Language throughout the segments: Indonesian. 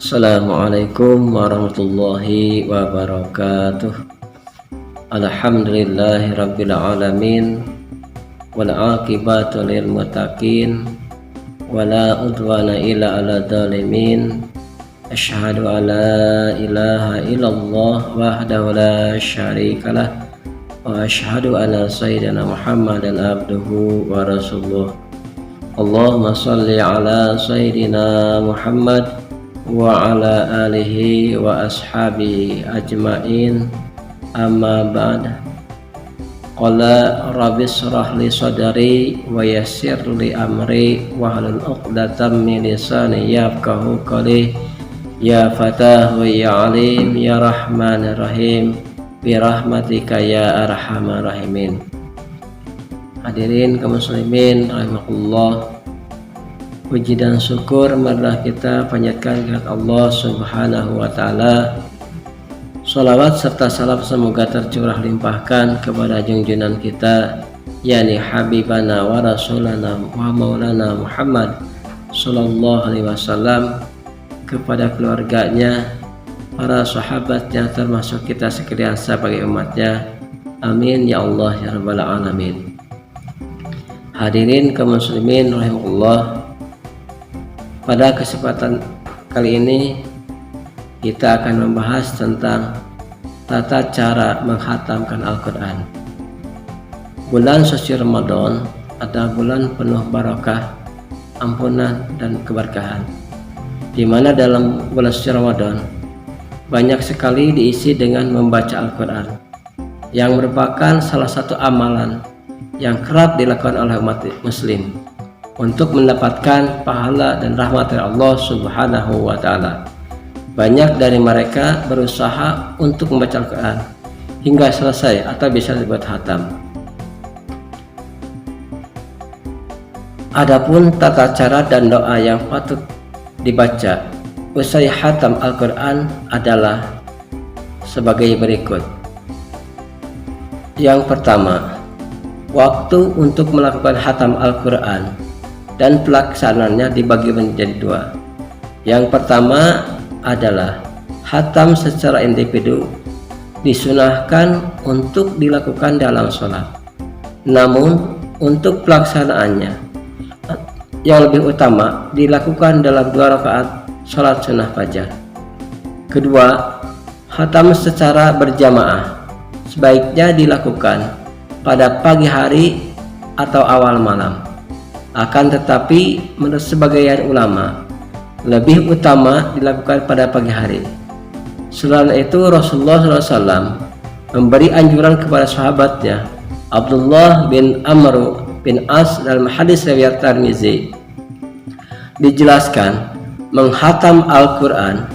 Assalamualaikum warahmatullahi wabarakatuh. Alhamdulillahi rabbil alamin, wal aqibatu lil muttaqin, wala udwana illa 'alal zalimin. Asyhadu an la ilaha illallah wahdahu la syarikalah, wa asyhadu anna sayyidina Muhammadan abduhu wa rasuluh. Allahumma shalli ala sayyidina Muhammad wa ala alihi wa ashabihi ajma'in, amma ba'd. Qala rabbi shrah li sadri wa yassir li amri wahlul 'uqdatam min lisani yafqahu qawli. Ya Fatah wa ya Alim ya Rahmanir Rahim bi rahmatika ya arhamar rahimin. Hadirin kaum muslimin rahimakumullah, puji dan syukur marilah kita panjatkan kepada Allah Subhanahu wa taala. Shalawat serta salam semoga tercurah limpahkan kepada junjungan kita, yakni habibana wa rasulana wa maulana Muhammad sallallahu alaihi wasallam, kepada keluarganya, para sahabatnya, termasuk kita sekalian sebagai umatnya. Amin ya Allah ya rabbal alamin. Hadirin kaum muslimin rahimakumullah, pada kesempatan kali ini kita akan membahas tentang tata cara menghatamkan Al-Quran. Bulan suci Ramadan adalah bulan penuh barakah, ampunan dan keberkahan, di mana dalam bulan suci Ramadan banyak sekali diisi dengan membaca Al-Quran, yang merupakan salah satu amalan yang kerap dilakukan oleh umat muslim untuk mendapatkan pahala dan rahmat dari Allah Subhanahu wa taala. Banyak dari mereka berusaha untuk membaca Al-Quran hingga selesai atau bisa dibuat khatam. Adapun tata cara dan doa yang patut dibaca usai khatam Al-Quran adalah sebagai berikut. Yang pertama, waktu untuk melakukan khatam Al-Quran dan pelaksanaannya dibagi menjadi dua. Yang pertama adalah khatam secara individu, disunahkan untuk dilakukan dalam sholat. Namun untuk pelaksanaannya yang lebih utama dilakukan dalam 2 rakaat sholat sunnah fajar. Kedua, khatam secara berjamaah sebaiknya dilakukan pada pagi hari atau awal malam. Akan tetapi menurut sebagian ulama lebih utama dilakukan pada pagi hari. Selain itu Rasulullah SAW memberi anjuran kepada sahabatnya Abdullah bin Amr bin As dalam hadis riwayat Tirmizi. Dijelaskan menghatam Al-Quran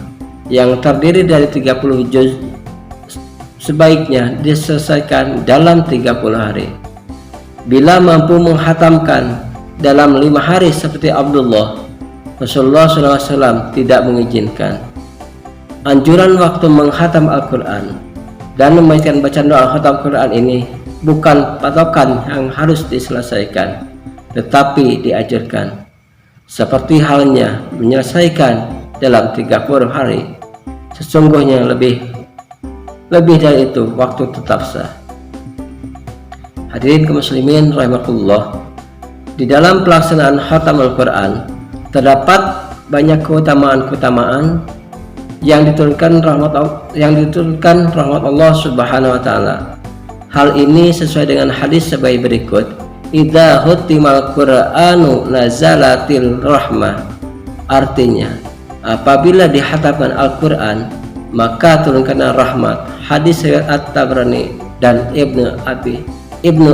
yang terdiri dari 30 juz sebaiknya diselesaikan dalam 30 hari. Bila mampu menghatamkan dalam 5 hari seperti Abdullah, Rasulullah SAW tidak mengizinkan. Anjuran waktu menghatam Al-Quran dan membacakan bacaan doa khatam Al-Quran ini bukan patokan yang harus diselesaikan, tetapi diajarkan. Seperti halnya menyelesaikan dalam 30 hari, sesungguhnya lebih dari itu waktu tetap sah. Hadirin kaum muslimin rahimakumullah, di dalam pelaksanaan khatam Al-Quran terdapat banyak keutamaan yang diturunkan rahmat Allah Subhanahu wa taala. Hal ini sesuai dengan hadis sebagai berikut. Idza hutimal Qur'anu nazalatil rahmah. Artinya, apabila dihatamkan Al-Quran maka turunkanlah rahmat. Hadis riwayat At-Tabrani dan Ibnu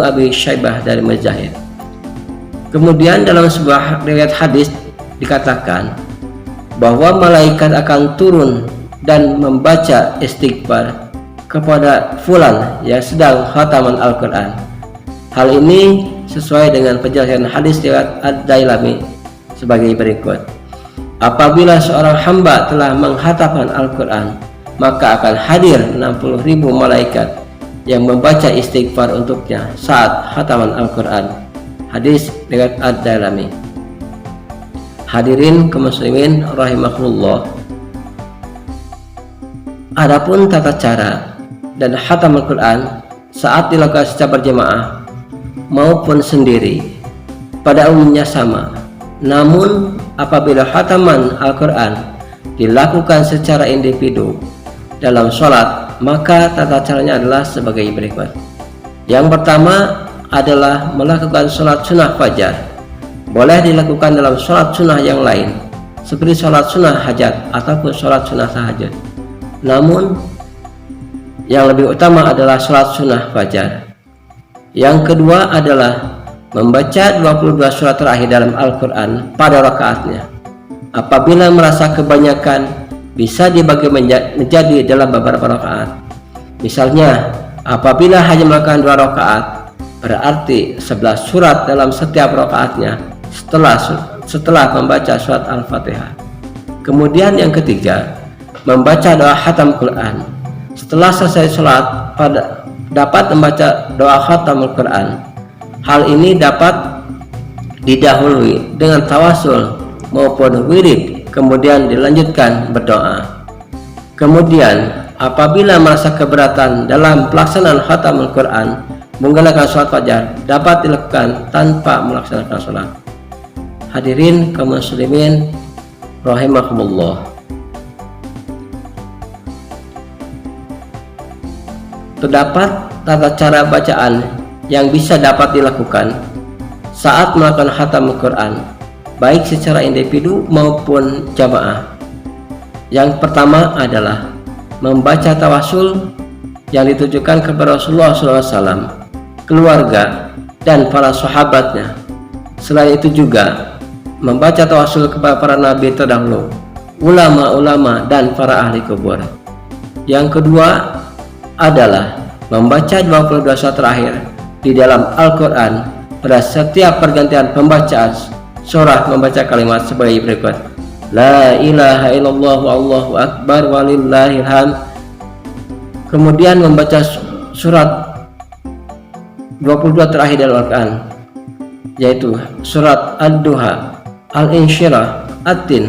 Abi Syaibah dari Mujahid. Kemudian dalam sebuah riwayat hadis dikatakan bahwa malaikat akan turun dan membaca istighfar kepada fulan yang sedang khataman Al-Quran. Hal ini sesuai dengan penjelasan hadis riwayat Ad-Dailami sebagai berikut. Apabila seorang hamba telah menghatamkan Al-Quran, maka akan hadir 60.000 malaikat yang membaca istighfar untuknya saat khataman Al-Quran. Hadis riwayat Ad-Dailami. Hadirin kaum muslimin rahimakumullah, Adapun tata cara dan khatam Al-Quran saat dilakukan secara berjamaah maupun sendiri pada umumnya sama. Namun apabila khataman Al-Quran dilakukan secara individu dalam sholat, maka tata caranya adalah sebagai berikut. Yang pertama adalah melakukan sholat sunnah fajar. Boleh dilakukan dalam sholat sunnah yang lain seperti sholat sunnah hajat ataupun sholat sunnah tahajud. Namun yang lebih utama adalah sholat sunnah fajar. Yang kedua adalah membaca 22 surat terakhir dalam Al-Quran pada rakaatnya. Apabila merasa kebanyakan, bisa dibagi menjadi dalam beberapa rakaat. Misalnya, apabila hanya melakukan 2 rakaat, berarti 11 surat dalam setiap rakaatnya setelah membaca surat Al-Fatihah. Kemudian yang ketiga, membaca doa khatam Quran. Setelah selesai sholat dapat membaca doa khatam Al-Quran. Hal ini dapat didahului dengan tawasul maupun wirid, kemudian dilanjutkan berdoa. Kemudian apabila merasa keberatan dalam pelaksanaan khatam Al-Quran menggunakan sholat fajar, dapat dilakukan tanpa melaksanakan sholat. Hadirin kaum muslimin rahimakumullah. Terdapat tata cara bacaan yang bisa dapat dilakukan saat melakukan khatam Al-Quran, baik secara individu maupun jamaah. Yang pertama adalah membaca tawasul yang ditujukan kepada Rasulullah SAW, keluarga, dan para sahabatnya. Selain itu juga membaca tawasul kepada para nabi terdahulu, ulama-ulama, dan para ahli kubur. Yang kedua adalah membaca 22 surat terakhir di dalam Al-Quran. Pada setiap pergantian pembacaan surah membaca kalimat sebagai berikut: La ilaha illallah wallahu akbar walillahil hamd. Kemudian membaca surat 22 terakhir dalam Al-Quran, yaitu surat Ad-Duha, Al-Insyirah, At-Tin,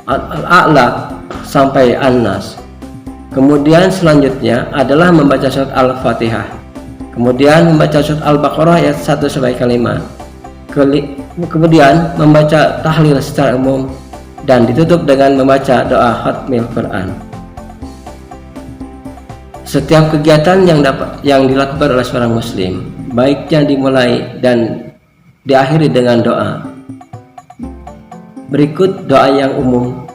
Al-A'la sampai An-Nas. Kemudian selanjutnya adalah membaca surat Al-Fatihah. Kemudian membaca surat Al-Baqarah ayat 1 sampai 5. Kemudian membaca tahlil secara umum dan ditutup dengan membaca doa khatmil Quran. Setiap kegiatan yang dilakukan oleh seorang muslim, baiknya dimulai dan diakhiri dengan doa. Berikut doa yang umum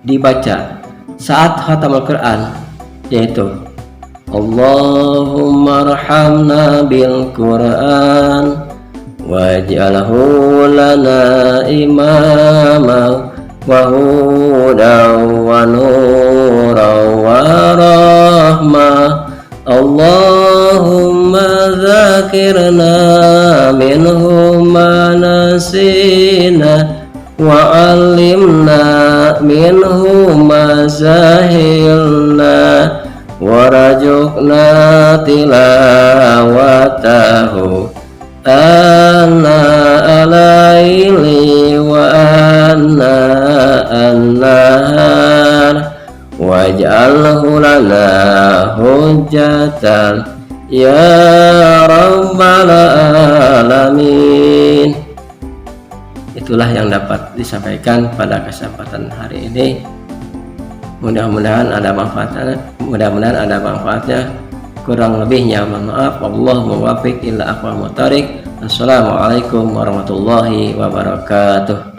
dibaca saat khatam Al-Quran, yaitu Allahumma arhamna bil Quran waj'alhu lana imama wa hudan wa nuran wa rahmah. Allahumma dzakirna minhu ma nasina wa'allimna minhu ma zahilna warajukna tilawatahu anna alaili wa anna an-nahar waj'alhu lana hujjatan ya rabbal alamin. Itulah yang dapat disampaikan pada kesempatan hari ini. Mudah-mudahan ada manfaatnya. Kurang lebihnya mohon maaf. Wallahu muwaffiq ila aqwamit thoriq. Assalamualaikum warahmatullahi wabarakatuh.